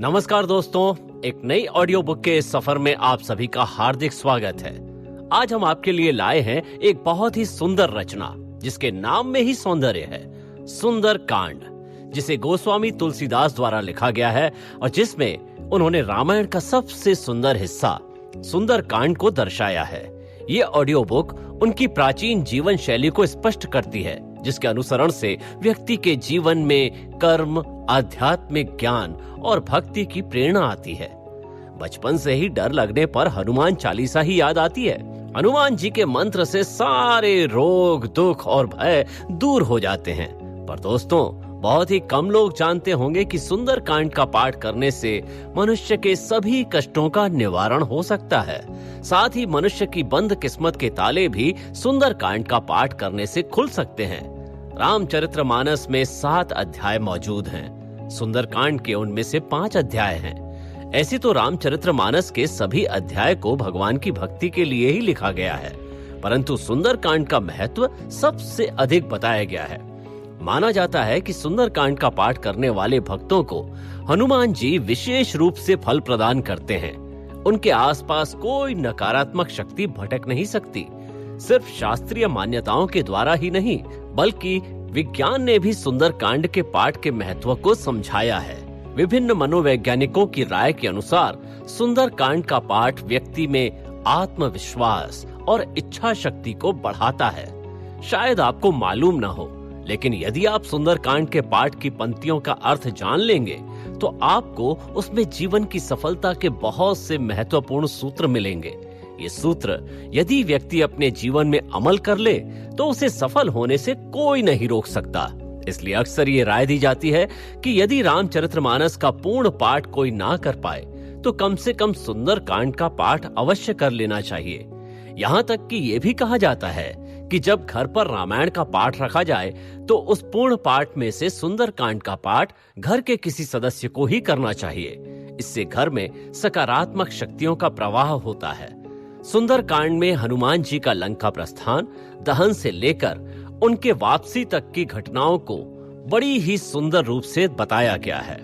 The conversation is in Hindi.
नमस्कार दोस्तों, एक नई ऑडियो बुक के इस सफर में आप सभी का हार्दिक स्वागत है। आज हम आपके लिए लाए हैं एक बहुत ही सुंदर रचना जिसके नाम में ही सौंदर्य है, सुंदर कांड, जिसे गोस्वामी तुलसीदास द्वारा लिखा गया है और जिसमें उन्होंने रामायण का सबसे सुंदर हिस्सा सुंदर कांड को दर्शाया है। ये ऑडियो बुक उनकी प्राचीन जीवन शैली को स्पष्ट करती है, जिसके अनुसरण से व्यक्ति के जीवन में कर्म, आध्यात्मिक ज्ञान और भक्ति की प्रेरणा आती है। बचपन से ही डर लगने पर हनुमान चालीसा ही याद आती है। हनुमान जी के मंत्र से सारे रोग, दुख और भय दूर हो जाते हैं। पर दोस्तों, बहुत ही कम लोग जानते होंगे कि सुंदर कांड का पाठ करने से मनुष्य के सभी कष्टों का निवारण हो सकता है। साथ ही मनुष्य की बंद किस्मत के ताले भी सुंदर कांड का पाठ करने से खुल सकते हैं। रामचरितमानस में 7 अध्याय मौजूद हैं। सुंदर कांड के उनमें से 5 अध्याय हैं। ऐसी तो रामचरितमानस के सभी अध्याय को भगवान की भक्ति के लिए ही लिखा गया है, परंतु सुंदर कांड का महत्व सबसे अधिक बताया गया है। माना जाता है कि सुंदर कांड का पाठ करने वाले भक्तों को हनुमान जी विशेष रूप से फल प्रदान करते हैं। उनके आसपास कोई नकारात्मक शक्ति भटक नहीं सकती। सिर्फ शास्त्रीय मान्यताओं के द्वारा ही नहीं, बल्कि विज्ञान ने भी सुंदर कांड के पाठ के महत्व को समझाया है। विभिन्न मनोवैज्ञानिकों की राय के अनुसार सुंदर कांड का पाठ व्यक्ति में आत्मविश्वास और इच्छा शक्ति को बढ़ाता है। शायद आपको मालूम न हो, लेकिन यदि आप सुंदर कांड के पाठ की पंक्तियों का अर्थ जान लेंगे तो आपको उसमें जीवन की सफलता के बहुत से महत्वपूर्ण सूत्र मिलेंगे। ये सूत्र यदि व्यक्ति अपने जीवन में अमल कर ले तो उसे सफल होने से कोई नहीं रोक सकता। इसलिए अक्सर ये राय दी जाती है कि यदि रामचरितमानस का पूर्ण पाठ कोई ना कर पाए तो कम से कम सुंदर कांड का पाठ अवश्य कर लेना चाहिए। यहाँ तक कि ये भी कहा जाता है कि जब घर पर रामायण का पाठ रखा जाए तो उस पूर्ण पाठ में से सुंदर कांड का पाठ घर के किसी सदस्य को ही करना चाहिए। इससे घर में सकारात्मक शक्तियों का प्रवाह होता है। सुंदर कांड में हनुमान जी का लंका प्रस्थान, दहन से लेकर उनके वापसी तक की घटनाओं को बड़ी ही सुंदर रूप से बताया गया है।